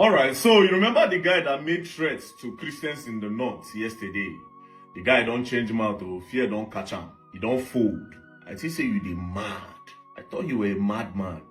All right, so you remember the guy that made threats to Christians in the north yesterday? The guy don't change mouth, or fear don't catch him. He don't fold. I think say you the mad. I thought you were a madman.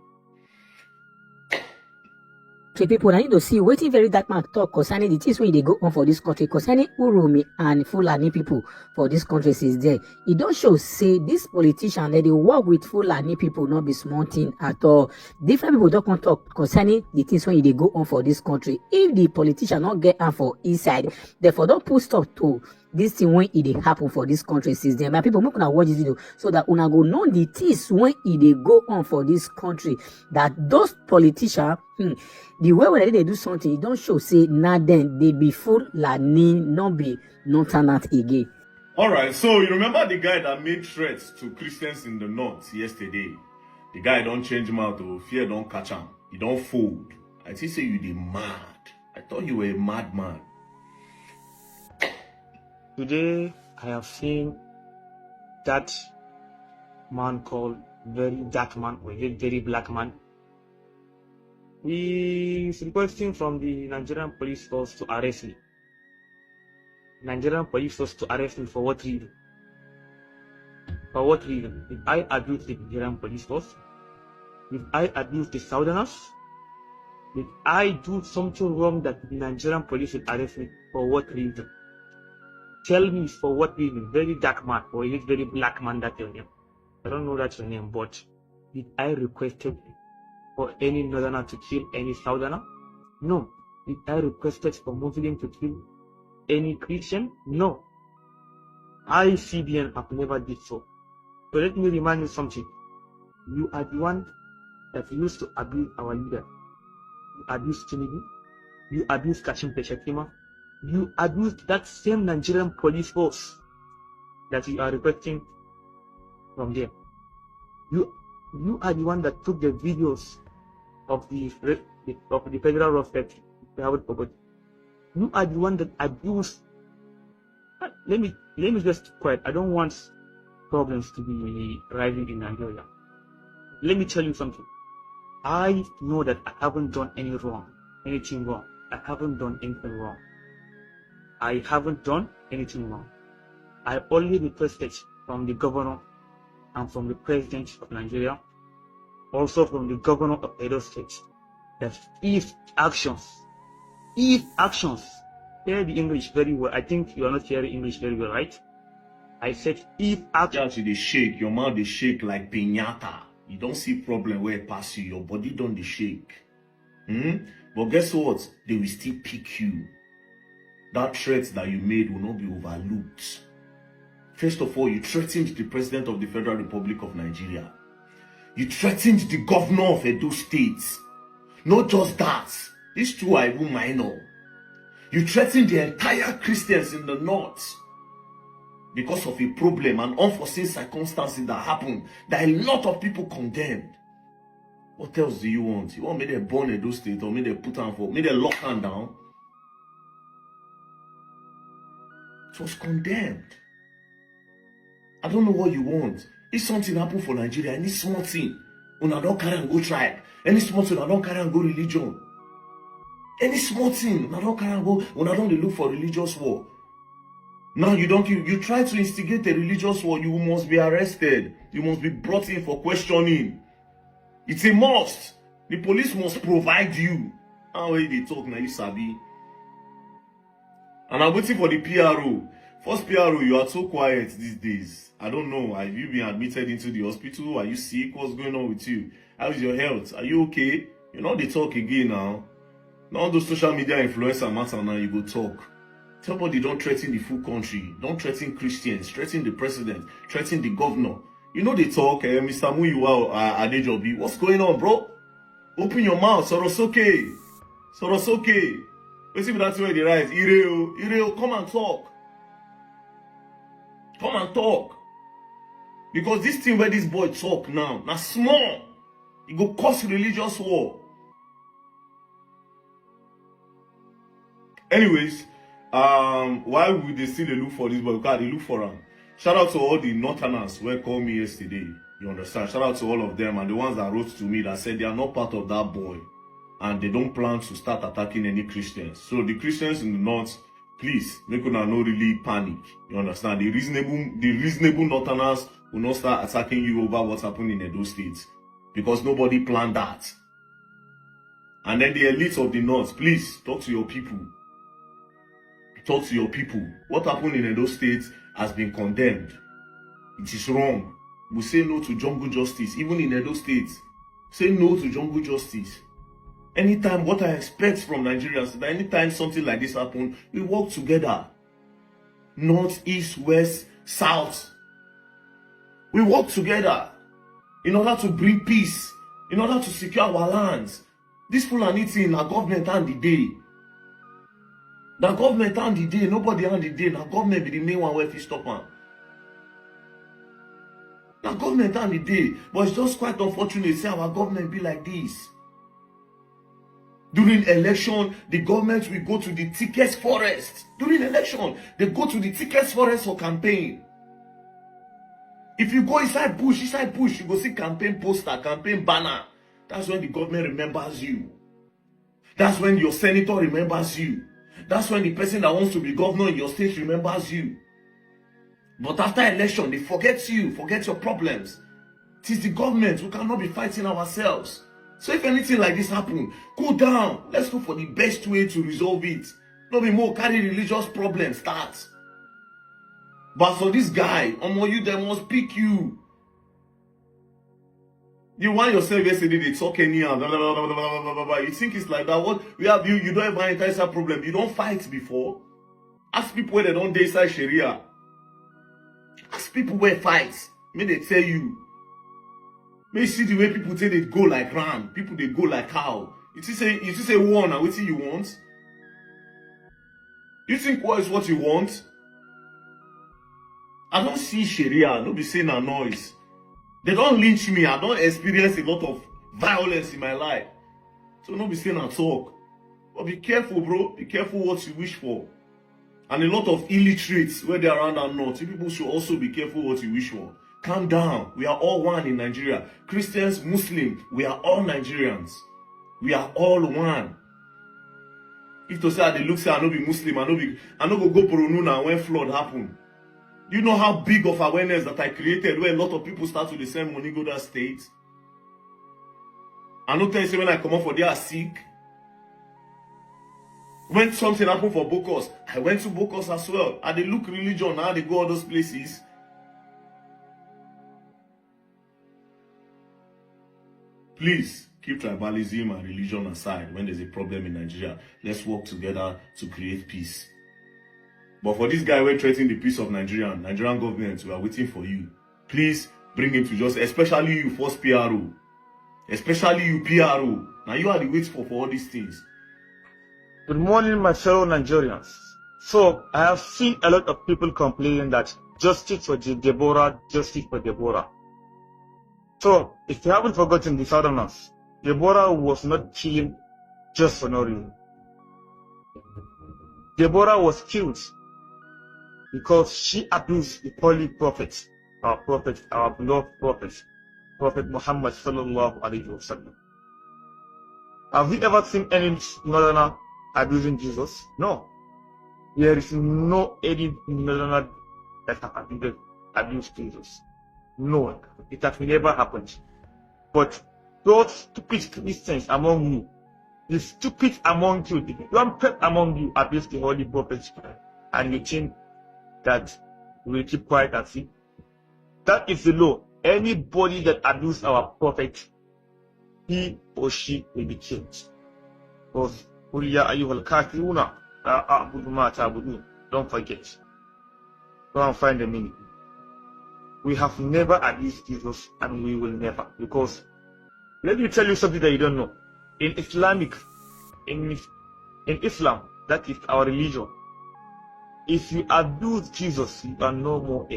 Okay, people, I need to see waiting very dark man talk concerning the things when they go on for this country, concerning Urumi and Fulani people for this country since there. It don't show say this politician that they work with Fulani people not be small thing at all. Different people don't talk concerning the things when they go on for this country. If the politician not get on for inside, therefore don't put stop to this thing when it happen for this country since then. My people, make una watch this video so that una go know the things when it go on for this country. That those politicians, the way when they do something, it don't show say now then they be full Fulani, not be no turn out again. All right, so you remember the guy that made threats to Christians in the north yesterday? The guy don't change mouth, or fear don't catch him. He don't fold. I think say you the mad. I thought you were a madman. Today, I have seen that man called very dark man, or very black man. He is requesting from the Nigerian police force to arrest me. Nigerian police force to arrest me for what reason? For what reason? If I abuse the Nigerian police force, if I abuse the Southerners, if I do something wrong that the Nigerian police will arrest me, for what reason? Tell me for what reason. Very dark man, or is it very black man that your name? I don't know that's your name, but did I requested for any northerner to kill any southerner? No. Did I requested for Muslim to kill any Christian? No. I, CBN, have never did so. So let me remind you something. You are the one that used to abuse our leader. You abused Tinubu. You abused Kashim Peshakima. You abused that same Nigerian police force that you are requesting from them. You are the one that took the videos of the federal roster. You are the one that abused. Let me just quiet. I don't want problems to be rising in Nigeria. Let me tell you something. I know that I haven't done anything wrong. I haven't done anything wrong. I haven't done anything wrong. I only requested from the governor and from the president of Nigeria, also from the governor of Edo State, that if actions, hear the English very well. I think you are not hearing English very well, right? I said if actions. They shake, your mouth they shake like piñata. You don't see problem where it pass you, your body don't they shake. But guess what? They will still pick you. That threat that you made will not be overlooked. First of all, you threatened the President of the Federal Republic of Nigeria. You threatened the governor of Edo State. Not just that. These two are even minor. You threatened the entire Christians in the north because of a problem and unforeseen circumstances that happened that a lot of people condemned. What else do you want? You want me to burn Edo State, or me to put on for me to lock them down? It was condemned. I don't know what you want. If something happen for Nigeria, any small thing, una don't carry and go tribe. Any small thing, una don't carry and go religion. Any small thing, una don't carry and go, una don't look for religious war. Now you try to instigate a religious war, you must be arrested. You must be brought in for questioning. It's a must. The police must provide you. How they talk now, you sabi. And I'm waiting for the PRO. First PRO, you are so quiet these days. I don't know. Have you been admitted into the hospital? Are you sick? What's going on with you? How is your health? Are you okay? You know they talk again now. Now those social media influencer matter now, you go talk. Somebody don't threaten the full country. Don't threaten Christians. Threaten the president. Threaten the governor. You know they talk, Mr. Muyiwa Adejobi. What's going on, bro? Open your mouth. Sorosoke. Sorosoke. Let's see if that's where they rise. Ireo, come and talk. Come and talk. Because this thing where this boy talk now small. It go cause religious war. Anyways, why would they still look for this boy? Because they look for him. Shout out to all the northerners who called me yesterday. You understand? Shout out to all of them and the ones that wrote to me that said they are not part of that boy. and they don't plan to start attacking any Christians. So the Christians in the north, please, make una no really panic. You understand? The reasonable northerners will not start attacking you over what's happening in Edo State, because nobody planned that. And then the elites of the north, please talk to your people. Talk to your people. What happened in Edo State has been condemned. It is wrong. We say no to jungle justice, even in Edo State. Say no to jungle justice. Anytime, what I expect from Nigerians is that anytime something like this happens, we work together. North, east, west, south. We work together in order to bring peace, in order to secure our lands. This Fulani thing, our government and the day. The government and the day, nobody and the day. The government be the main one where we stop on. The government and the day, but it's just quite unfortunate. Say our government be like this. During election, the government will go to the thickest forest. During election, they go to the thickest forest for campaign. If you go inside bush, you go see campaign poster, campaign banner. That's when the government remembers you. That's when your senator remembers you. That's when the person that wants to be governor in your state remembers you. But after election, they forget you, forget your problems. It is the government. We cannot be fighting ourselves. So if anything like this happen, cool down. Let's look for the best way to resolve it. Not be more carry religious problems start. But for this guy, you they must pick you. You want yourself yesterday, they talk anyhow, blah, blah, blah, blah, blah, blah, blah. You think it's like that? What we have you don't ever enter inside problem. You don't fight before. Ask people where they don't date inside Sharia. Ask people where fights. May they tell you. May you see the way people say they go like ram. People they go like cow. You say war now, what you want? You think war is what you want? I don't see Sharia. Don't be saying a noise. They don't lynch me. I don't experience a lot of violence in my life. So don't be saying a talk. But be careful, bro. Be careful what you wish for. And a lot of illiterates where they are around our north. You people should also be careful what you wish for. Calm down. We are all one in Nigeria. Christians, Muslims, we are all Nigerians. We are all one. If to say they look say I no be Muslim, I no go Boronu when flood happen. You know how big of awareness that I created where a lot of people start to send money go that state? I no tell you say when I come up for there sick. When something happened for Bokos, I went to Bokos as well. And they look religion, now they go all those places. Please, keep tribalism and religion aside when there's a problem in Nigeria. Let's work together to create peace. But for this guy we're threatening the peace of Nigerian government, we are waiting for you. Please bring him to justice, especially you first PRO. Especially you PRO. Now you are the wait for all these things. Good morning, my fellow Nigerians. So, I have seen a lot of people complaining that justice for Deborah, justice for Deborah. So, if you haven't forgotten the Southerners, Deborah was not killed just for no reason. Deborah was killed because she abused the holy prophet, our beloved prophet, Prophet Muhammad sallallahu alaihi wasallam. Have we ever seen any northerner abusing Jesus? No. There is no any northerner that have abused Jesus. No, it has never happened. But those stupid Christians among you, the stupid among you, the rampant among you abuse the holy prophet, and you think that we will keep quiet and see. That is the law. Anybody that abuses our prophet, he or she will be killed. Because don't forget. Go and find the meaning. We have never abused Jesus, and we will never. Because let me tell you something that you don't know. In Islam, that is our religion. If you abuse Jesus, you are no more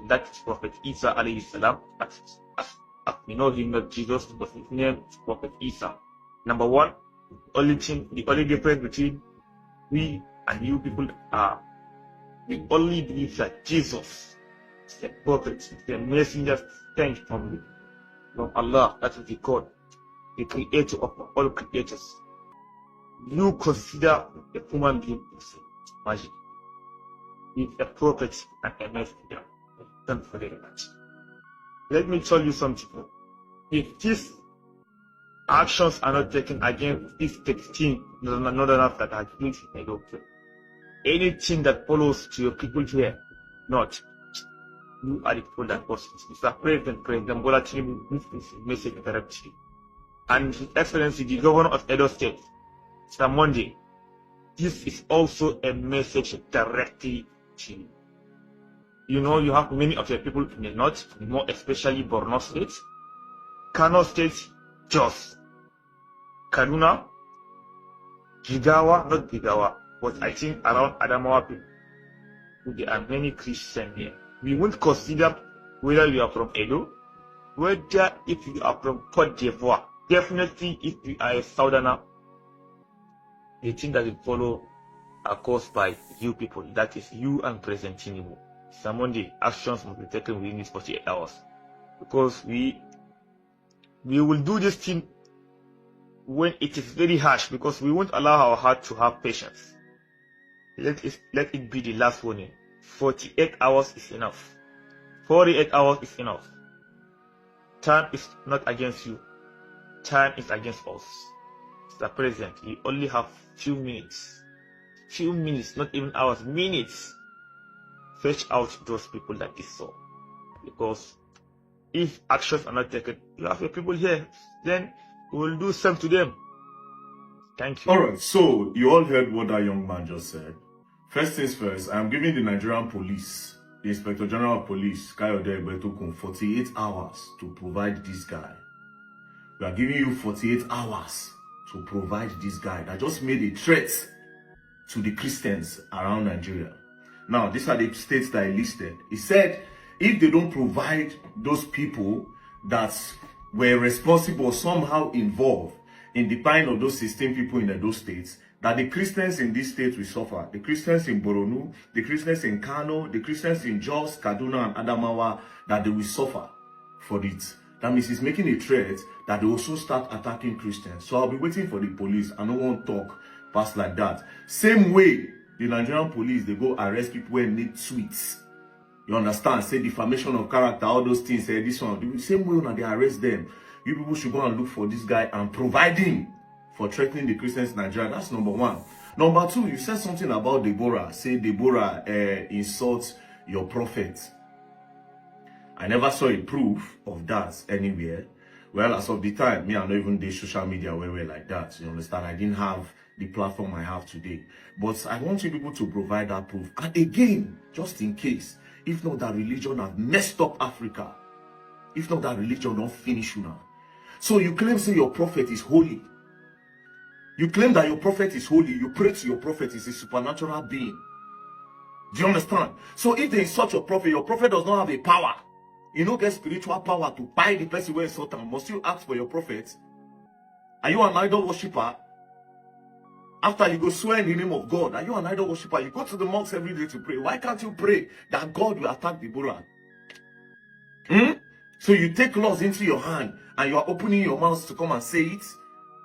that is Prophet Isa alayhi salam. As we know him, not Jesus, but his name is Prophet Isa. Number one, the only difference between we and you people are we only believe that Jesus is the prophet, the messenger sent from Allah, that is the God. the creator of all creators. You consider a human being as magic. He's a prophet and a messenger. Thank you very much. Let me tell you something. If these actions are not taken against these 16 northerners that are killed in Edo, anything that follows to your people here, not you are the people that causes it. Mr. President Bola Tinubu, this is a message direct to you. And His Excellency, the Governor of Edo State, Mr. Monday, this is also a message directly to you. You know, you have many of your people in the north, more especially Borno State, Kano State, Jos, Kaduna, Jigawa, not Jigawa, but I think around Adamawa people. There are many Christians here. We won't consider whether you are from Edo, whether if you are from Cote d'Ivoire. Definitely, if you are a southerner, the thing that will follow are caused by you people. That is you and President Tinubu. Monday, actions must be taken within these 48 hours. Because we will do this thing when it is very harsh, because we won't allow our heart to have patience. Let it be the last warning. 48 hours is enough. 48 hours is enough. Time is not against you. Time is against us. Mr. President, you only have few minutes. Few minutes, not even hours, minutes. Fetch out those people that is so. Because if actions are not taken, you have your people here, then we will do same to them. Thank you. Alright, so you all heard what that young man just said. First things first, I'm giving the Nigerian police, the Inspector General of Police, Kayode Egbetokun, 48 hours to provide this guy. We are giving you 48 hours to provide this guy that just made a threat to the Christians around Nigeria. Now, these are the states that he listed. He said, if they don't provide those people that were responsible or somehow involved in the dying of those 16 people in those states, that the Christians in this state will suffer. The Christians in Borno, the Christians in Kano, the Christians in Jos, Kaduna, and Adamawa, that they will suffer for it. That means he's making a threat that they also start attacking Christians. So I'll be waiting for the police. I don't want to talk past like that. Same way, the Nigerian police, they go arrest people who need tweets. You understand? Say defamation of character, all those things, say this one. The same way when they arrest them, you people should go and look for this guy and provide him for threatening the Christians in Nigeria. That's number one. Number two, you said something about Deborah. Say Deborah insults your prophet. I never saw a proof of that anywhere. Well, as of the time, me, I don't even do social media where we're like that. You understand? I didn't have the platform I have today. But I want you people to provide that proof. And again, just in case, if not that religion have messed up Africa, if not that religion don't finish you now. So you claim, say your prophet is holy. You claim that your prophet is holy. You pray to your prophet is a supernatural being. Do you understand? So if they insult your prophet does not have a power. You don't get spiritual power to buy the person who insult him. Must you ask for your prophet? Are you an idol worshipper? After you go swear in the name of God, are you an idol worshipper? You go to the mosque every day to pray. Why can't you pray that God will attack Deborah? So you take laws into your hand and you are opening your mouth to come and say it.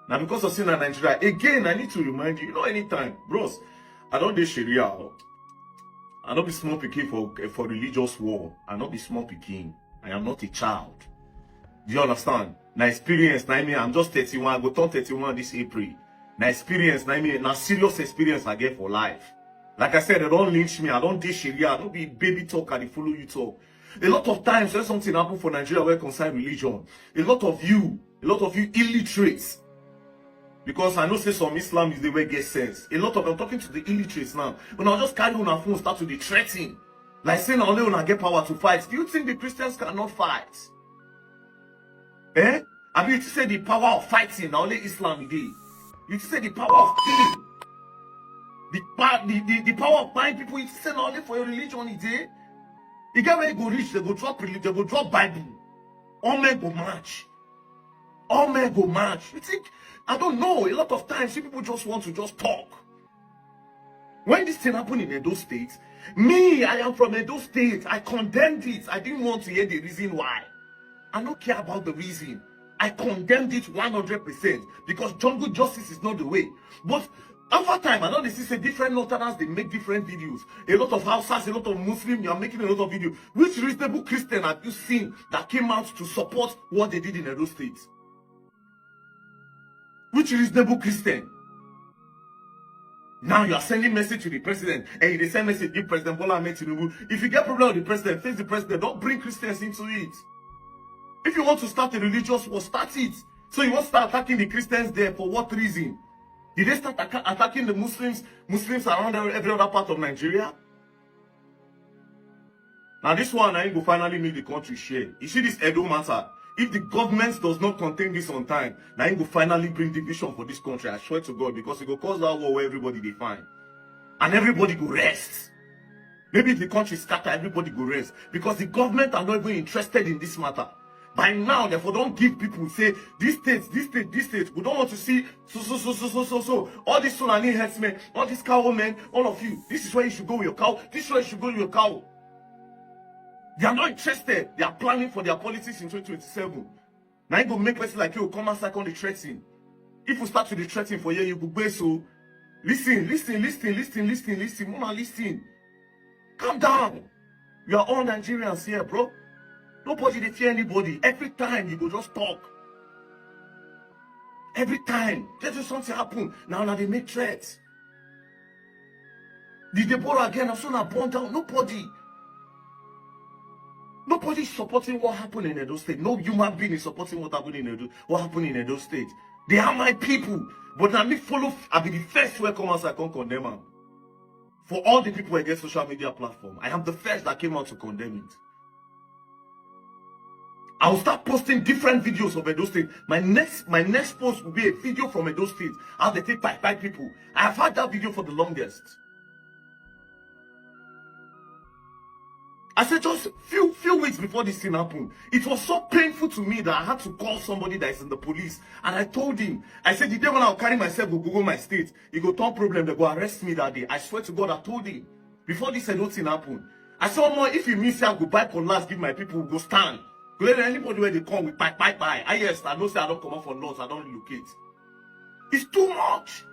Now because of sin in Nigeria, again, I need to remind you, anytime, bros, I don't do Sharia. I don't be small picking for religious war. I don't be small picking. I am not a child. Do you understand? Now experience, I'm just 31. I go turn 31 this April. Now experience, now serious experience I get for life. Like I said, they don't lynch me. I don't do Sharia. I don't be baby talk and they follow you talk. A lot of times when something happen for Nigeria where concern religion, a lot of you illiterates. Because I know say some Islam is the way get sense. A lot of them talking to the illiterates now. When I just carry on our phone, start to be threatening. Like saying only when I get power to fight. Do you think the Christians cannot fight? I mean, you say the power of fighting, now only Islam is there. You say the power of killing. The power of buying people, you say not only for your religion is there. The guy where you go reach, they go drop religion, they go drop Bible. All men go march. All men go march. You think, I don't know, a lot of times people just want to just talk. When this thing happened in Edo State, me, I am from Edo State. I condemned it. I didn't want to hear the reason why. I don't care about the reason. I condemned it 100% because jungle justice is not the way. But over time, I know this is a different Northerners, they make different videos. A lot of Hausas, a lot of Muslims, you are making a lot of videos. Which reasonable Christian have you seen that came out to support what they did in Edo State? Which reasonable Christian? Now you are sending message to the president, and they send message to President Bola Ahmed Tinubu. If you get problem with the president, face the president. Don't bring Christians into it. If you want to start a religious war, start it. So you want to start attacking the Christians there for what reason? Did they start attacking the Muslims around every other part of Nigeria? Now this one, I will finally make the country share. You see this Edo matter. If the government does not contain this on time, now it will finally bring division for this country. I swear to God, because it will cause that war where everybody they find. And everybody go rest. Maybe if the country scatter, everybody go rest. Because the government are not even interested in this matter. By now, therefore, don't give people, say, this state, this state, this state. We don't want to see so. All these Fulani herdsmen, all these cowmen, all of you. This is where you should go with your cow. This is where you should go with your cow. They are not interested. They are planning for their politics in 2027. Now you go make person like you come and start on the threatening. If you start to the threatening for you go be so. Listen. Mama, listen. Calm down. We are all Nigerians here, bro. Nobody they fear anybody. Every time you go just talk. Every time. There's something happen. Now they make threats. Did they borrow again? I'm soon born down. Nobody is supporting what happened in Edo State. No human being is supporting what happened in Edo State. They are my people. But now me follow, I'll be the first to come out so I can condemn them. For all the people against social media platform, I am the first that came out to condemn it. I will start posting different videos of Edo State. My next post will be a video from Edo State. How they take by people. I have had that video for the longest. I said just few weeks before this thing happened, it was so painful to me that I had to call somebody that is in the police. And I told him, I said, the day when I'll carry myself, go Google my state, it go turn problem, they go arrest me that day. I swear to God, I told him, before this thing happened. I said, more if you miss, I go buy collars, give my people, go stand. Go let anybody where they come with bye. Yes, I know say I don't come up for notes, I don't relocate. It's too much.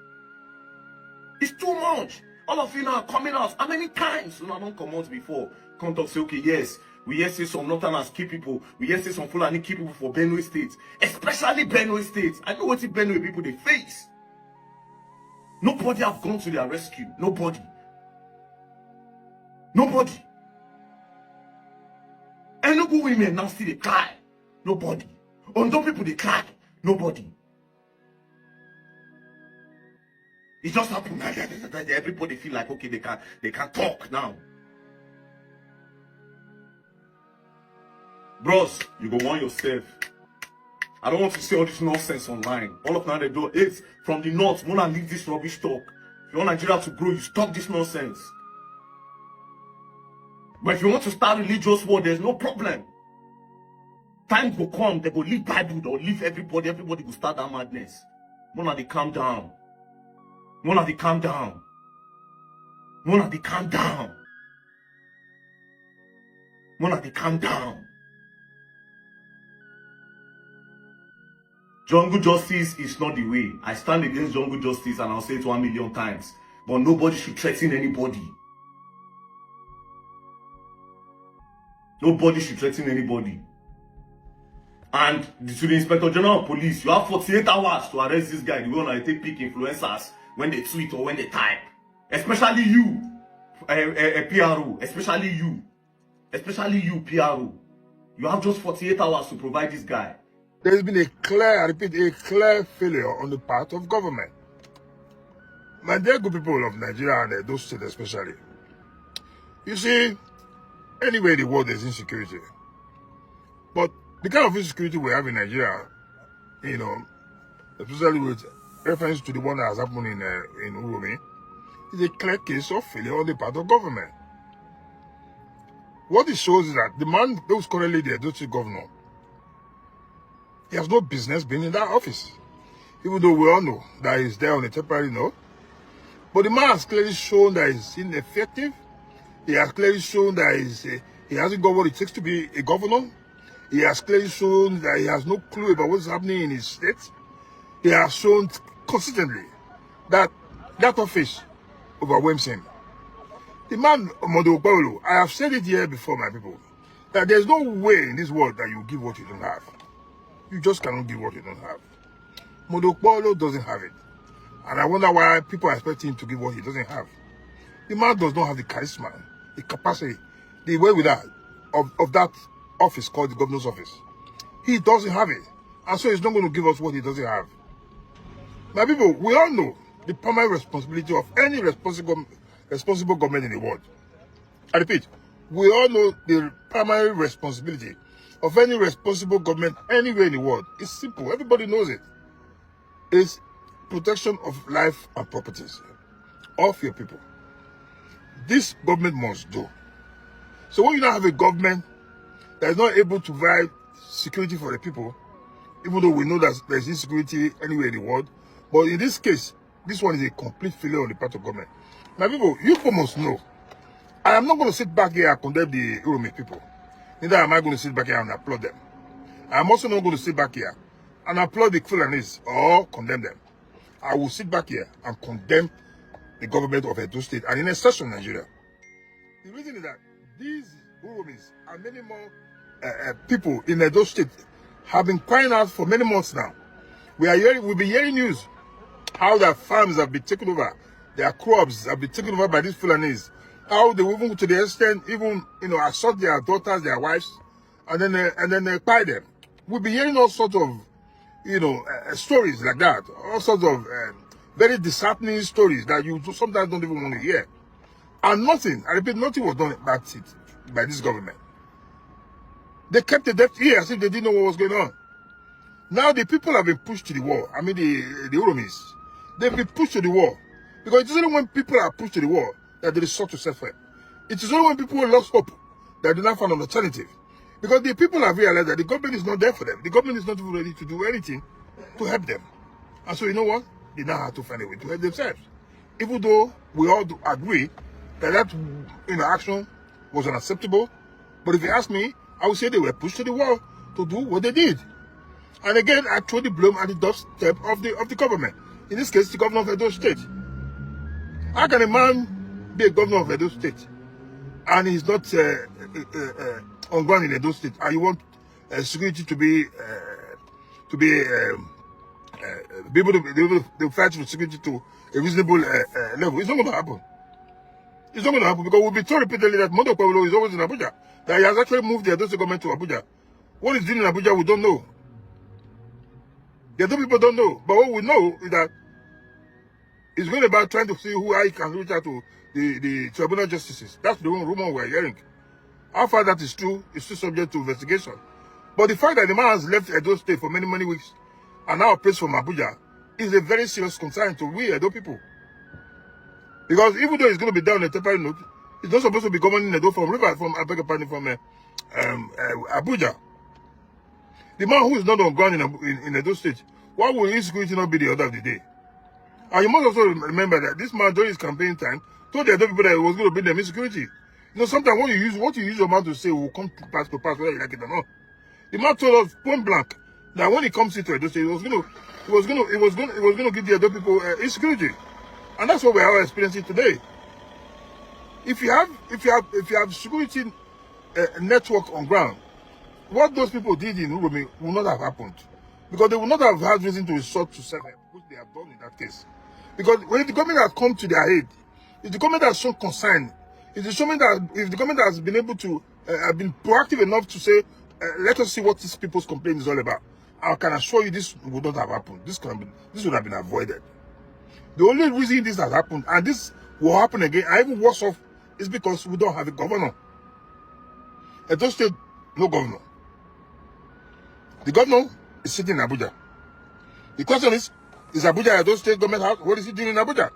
It's too much. All of you now are coming out. How many times I don't come out before? Come talk say, okay, yes, we hear say some Northerners keep people. We hear say some Fulani keep people for Benue State. Especially Benue State. I know what the Benue people they face. Nobody have gone to their rescue. Nobody. Enugu women now see they cry. Nobody. Ondo people they cry. Nobody. It just happened. Everybody feel like okay, they can talk now. Bros, you go warn yourself. I don't want to see all this nonsense online. All of now they do is from the north. Wanna leave this rubbish talk. If you want Nigeria to grow, you stop this nonsense. But if you want to start religious war, there's no problem. Time will come, they will leave Bible, they'll leave everybody will start that madness. Wanna they calm down. Wanna they calm down. Wanna they calm down. Wanna they calm down. Jungle justice is not the way. I stand against jungle justice and I'll say it 1 million times. But nobody should threaten anybody. Nobody should threaten anybody. And to the Inspector General of Police, you have 48 hours to arrest this guy. The one that take pick influencers when they tweet or when they type. Especially you, PRO. Especially you, PRO. You have just 48 hours to provide this guy. There's been a clear failure on the part of government. My dear good people of Nigeria and those states especially. You see, anywhere in the world there's insecurity. But the kind of insecurity we have in Nigeria, you know, especially with reference to the one that has happened in Urumi, is a clear case of failure on the part of government. What it shows is that the man who's currently the Edo State governor, he has no business being in that office. Even though we all know that he's there on a temporary note. But the man has clearly shown that he's ineffective. He has clearly shown that he hasn't got what it takes to be a governor. He has clearly shown that he has no clue about what's happening in his state. He has shown consistently that that office overwhelms him. The man, Mondo Paulo, I have said it here before, my people, that there's no way in this world that you give what you don't have. You just cannot give what you don't have. Mondo Paulo doesn't have it. And I wonder why people expect him to give what he doesn't have. The man does not have the charisma, the capacity, the wherewithal of that office called the governor's office. He doesn't have it. And so he's not going to give us what he doesn't have. My people, we all know the primary responsibility of any responsible government in the world. I repeat, we all know the primary responsibility of any responsible government anywhere in the world. It's simple. Everybody knows it. It's protection of life and properties of your people. This government must do. So when you now have a government that is not able to provide security for the people, even though we know that there's insecurity anywhere in the world, but in this case, this one is a complete failure on the part of government. My people, you must know, I am not going to sit back here and condemn the Uromi people. Neither am I going to sit back here and applaud them. I am also not going to sit back here and applaud the Fulanis or condemn them. I will sit back here and condemn the government of Edo State and in extension Nigeria. The reason is that these Uromis and many more people in Edo State have been crying out for many months now. We'll be hearing news how their farms have been taken over, their crops have been taken over by these Fulanis. How they even to the extent even assault their daughters, their wives, and then they buy them. We'll be hearing all sorts of stories like that, all sorts of very disheartening stories that you sometimes don't even want to hear. And nothing, I repeat, nothing was done about it by this government. They kept the deaf ear as if they didn't know what was going on. Now the people have been pushed to the wall. I mean the Uromis. They've been pushed to the wall. Because it is only when people are pushed to the wall that they resort to self-help. It is only when people lost hope that they now find an alternative. Because the people have realized that the government is not there for them. The government is not even ready to do anything to help them. And so you know what? They now have to find a way to help themselves. Even though we all do agree that action was unacceptable. But if you ask me, I would say they were pushed to the wall to do what they did. And again, I throw the blame at the doorstep of the government. In this case, the governor of Edo State. How can a man be a governor of Edo State and he's not on ground in Edo State, and you want security to be able to fight for security to a reasonable level? It's not going to happen. It's not going to happen because we'll be told repeatedly that Mondo Paulo is always in Abuja, that he has actually moved the Edo State government to Abuja. What he's doing in Abuja, we don't know. The other people don't know. But what we know is that he's going about trying to see who I can reach out to the tribunal justices. That's the rumor we're hearing. How far that is true is still subject to investigation. But the fact that the man has left Edo State for many, many weeks and now operates from Abuja is a very serious concern to we Edo people. Because even though it's going to be down on a temporary note, it's not supposed to be governing Edo from Abuja. The man who is not on ground in Edo State, why will insecurity not be the order of the day? And you must also remember that this man during his campaign time told the Edo people that it was going to bring them insecurity. Sometimes what you use your mouth to say will come to pass whether you like it or not. The man told us point blank that when he comes into Edo State, it was going to give the Edo people insecurity, and that's what we are experiencing today. If you have security network on ground, what those people did in Uromi will not have happened, because they would not have had reason to resort to self-help, which they have done in that case. Because when the government has come to their aid, if the government has shown concern, if the government has been able to have been proactive enough to say, let us see what these people's complaint is all about, I can assure you this would not have happened. This would have been avoided. The only reason this has happened, and this will happen again, and even worse off, is because we don't have a governor. Edo State, no governor. The governor is sitting in Abuja. The question is Abuja Edo State government house? What is he doing in Abuja?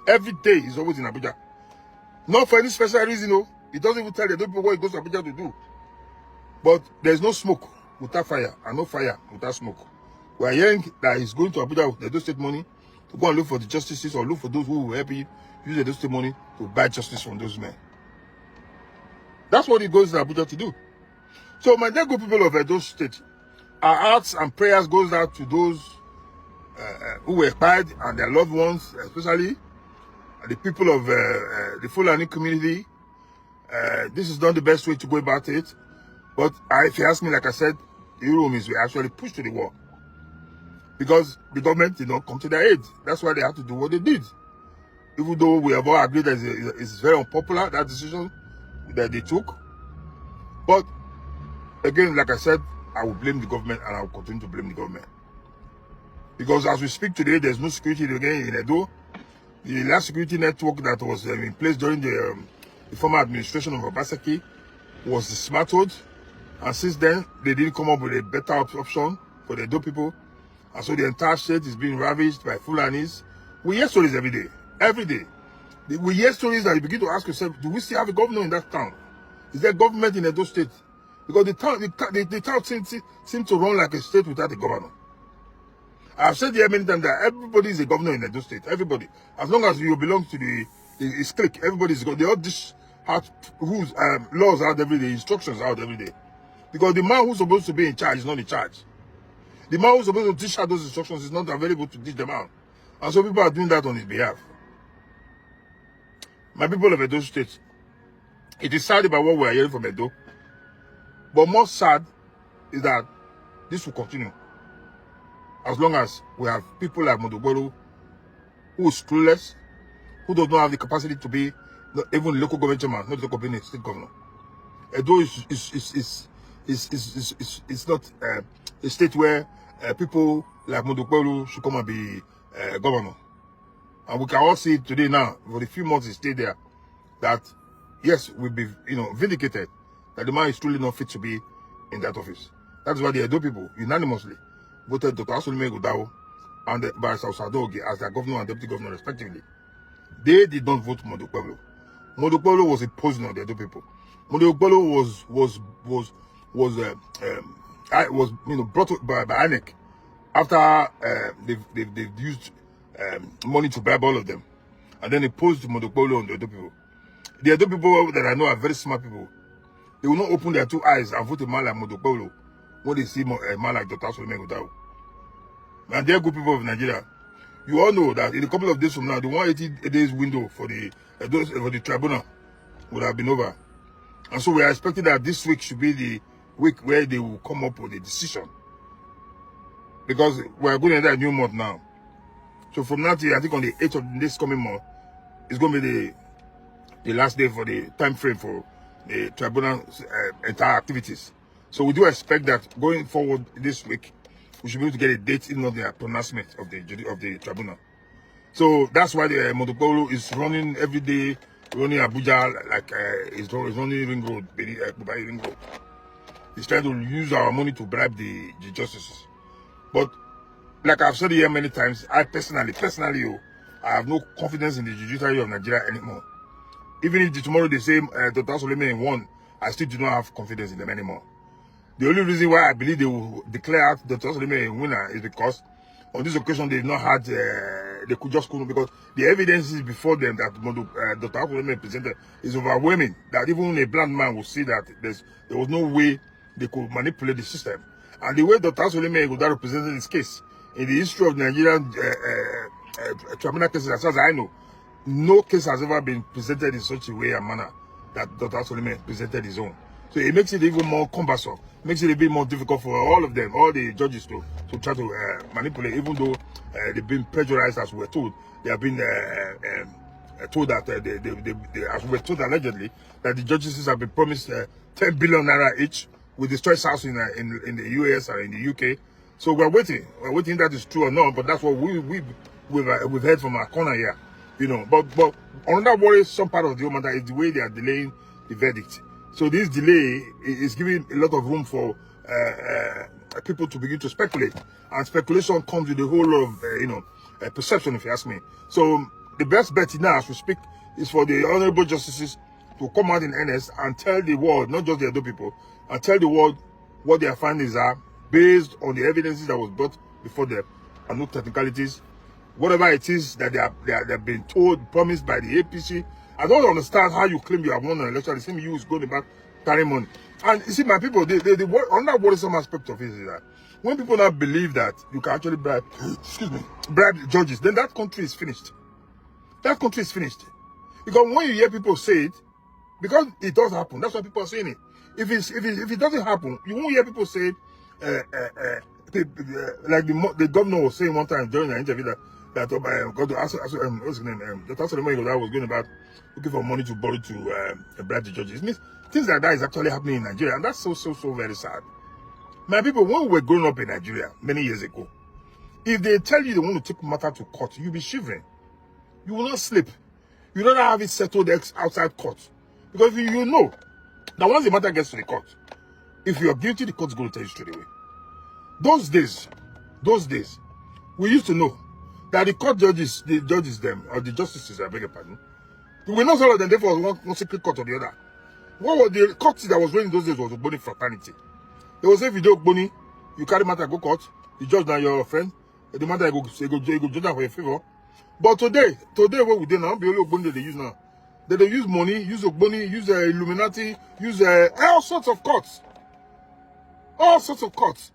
Every day he's always in Abuja. Not for any special reason, no. He doesn't even tell the people what he goes to Abuja to do. But there's no smoke without fire, and no fire without smoke. We are hearing that he's going to Abuja with the Edo State money to go and look for the justices, or look for those who will help you use the Edo State money to buy justice from those men. That's what he goes to Abuja to do. So my dear good people of Edo State, our hearts and prayers goes out to those who were expired and their loved ones, especially the people of the Fulani community. This is not the best way to go about it. But if you ask me, like I said, the Uromis were actually pushed to the wall because the government did not come to their aid. That's why they had to do what they did. Even though we have all agreed that it's very unpopular, that decision that they took. But again, like I said, I will blame the government and I will continue to blame the government. Because as we speak today, there's no security again in Edo. The last security network that was in place during the former administration of Obaseki was dismantled. And since then, they didn't come up with a better option for the Edo people. And so the entire state is being ravaged by Fulanis. We hear stories every day. Every day. We hear stories that you begin to ask yourself, do we still have a governor in that town? Is there government in Edo State? Because the town seems to run like a state without a governor. I've said here many times that everybody is a governor in Edo State. Everybody. As long as you belong to the clique, everybody's got. They all dish out rules, laws out every day, instructions out every day. Because the man who's supposed to be in charge is not in charge. The man who's supposed to dish out those instructions is not available to dish them out. And so people are doing that on his behalf. My people of Edo State, it is sad about what we are hearing from Edo. But more sad is that this will continue. As long as we have people like Modogboro, who is clueless, who does not have the capacity to be even local government chairman, not the company state governor. Edo is not a state where people like Modogboro should come and be governor. And we can all see it today now, for the few months he stayed there, that yes, we'll be vindicated that the man is truly not fit to be in that office. That's why the Edo people unanimously voted Dr. Asolime Godao and Barrister Osadogi as their governor and deputy governor respectively. They did not vote Modogboro. Modogboro was imposing on the Edo people. Modogboro was brought by INEC after they've used money to bribe all of them, and then imposed Modogboro on the Edo people. The Edo people that I know are very smart people. They will not open their two eyes and vote a man like Modogboro when they see a man like Dr. Asolime Godao. And they're good people of Nigeria. You all know that in a couple of days from now, the 180 days window for the tribunal would have been over. And so we are expecting that this week should be the week where they will come up with a decision. Because we are going to enter a new month now. So from now till I think on the 8th of this coming month, it's going to be the last day for the time frame for the tribunal's entire activities. So we do expect that going forward this week, we should be able to get a date, if not the pronouncement of the tribunal. So that's why the Modogboro is running every day, running Abuja like it's running Ring Road, Dubai Ring Road. He's trying to use our money to bribe the justices. But like I've said here many times, I personally, I have no confidence in the judiciary of Nigeria anymore. Even if tomorrow they say Dr. Asolime won, I still do not have confidence in them anymore. The only reason why I believe they will declare out Dr. Asolime a winner is because on this occasion they've not had, they could just couldn't, because the evidence is before them that Dr. Asolime presented is overwhelming, that even a blind man will see that there was no way they could manipulate the system. And the way Dr. Asolime represented his case, in the history of Nigerian tribunal cases, as far as I know, no case has ever been presented in such a way and manner that Dr. Asolime presented his own. So it makes it even more cumbersome, makes it a bit more difficult for all of them, all the judges to try to manipulate, even though they've been pressurized, as we were told. They have been told that, as we were told allegedly, that the judges have been promised 10 billion naira each with the choice house in the US or in the UK. So we're waiting. We're waiting that is true or not, but that's what we've heard from our corner here. But another worrisome part of the matter is the way they are delaying the verdict. So this delay is giving a lot of room for people to begin to speculate, and speculation comes with a whole lot of perception, if you ask me. So the best bet now, as we speak, is for the honorable justices to come out in earnest and tell the world, not just the other people, and tell the world what their findings are based on the evidences that was brought before them, and no technicalities. Whatever it is that they've been told, promised by the APC. I don't understand how you claim you have won an election. The same you is going about carrying money. And you see, my people, another worrisome aspect of it is that when people now believe that you can actually bribe, excuse me, bribe the judges, then that country is finished. That country is finished. Because when you hear people say it, because it does happen, that's why people are saying it. If it doesn't happen, you won't hear people say it. Like the governor was saying one time during an interview that got to ask what's his name? That answer the money that was going about looking for money to borrow to bribe the judges. It means things like that is actually happening in Nigeria, and that's so very sad. My people, when we were growing up in Nigeria many years ago, if they tell you they want to take matter to court, you'll be shivering. You will not sleep. You rather have it settled outside court. Because you know that once the matter gets to the court, if you are guilty, the court's going to tell you straight away. Those days, we used to know that the court judges, the justices, I beg your pardon, we know some of them, therefore, one secret court or the other. What was the court that was running those days was Ogboni fraternity. They will say if you do Ogboni, you carry matter, go court, the judge now your friend, the matter go judge for your favor. But today what we do now, be only Ogboni they use now. They use money, use Ogboni, use Illuminati, use all sorts of courts. All sorts of courts.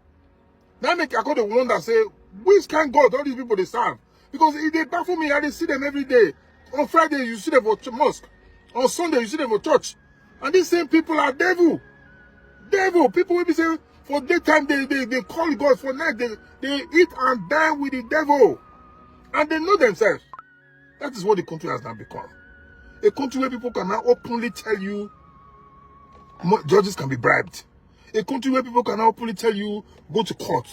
Now make I got the one that say, which kind God all these people they serve? Because if they baffle me, I see them every day. On Friday, you see them for mosque. On Sunday, you see them for church. And these same people are devil. Devil. People will be saying, for daytime, they call God. For night, they eat and dine with the devil. And they know themselves. That is what the country has now become. A country where people can now openly tell you judges can be bribed. A country where people can now openly tell you go to court,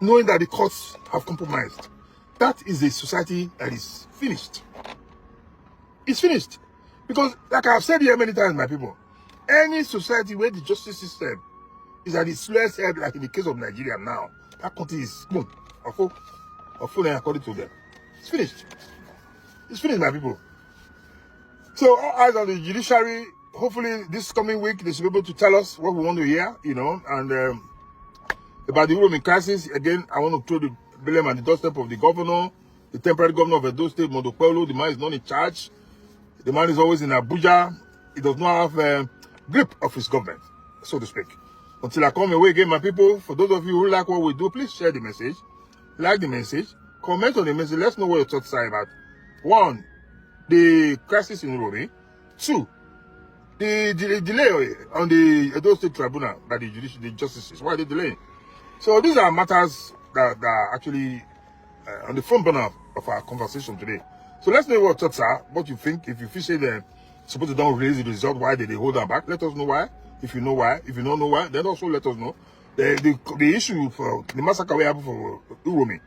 knowing that the courts have compromised. That is a society that is finished. It's finished. Because, like I've said here many times, my people, any society where the justice system is at its lowest end, like in the case of Nigeria now, that country is boom, according to them. It's finished. It's finished, my people. So, all eyes on the judiciary. Hopefully, this coming week, they should be able to tell us what we want to hear, you know, and about the Uromi crisis. Again, I want to throw the blame on the doorstep of the governor, the temporary governor of Edo State, Modopolo. The man is not in charge. The man is always in Abuja. He does not have grip of his government, so to speak. Until I come away again, my people, for those of you who like what we do, please share the message, like the message, comment on the message. Let's know what your thoughts are about. 1, the crisis in Uromi. 2, the delay on the Edo State Tribunal by the justices. Why are they delaying? So these are matters that are actually on the front burner of our conversation today. So let's know what your thoughts are, what you think. If you feel say they're supposed to don't release the result, why did they hold them back? Let us know why. If you know why. If you don't know why, then also let us know. The issue for the massacre we have for Uromi,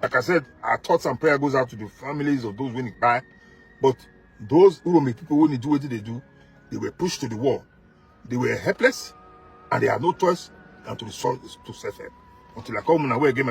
like I said, our thoughts and prayer goes out to the families of those winning by. But those Uromi people, when they do what they do, they were pushed to the wall. They were helpless, and they had no choice than to resort to self-help. Until I come on away again.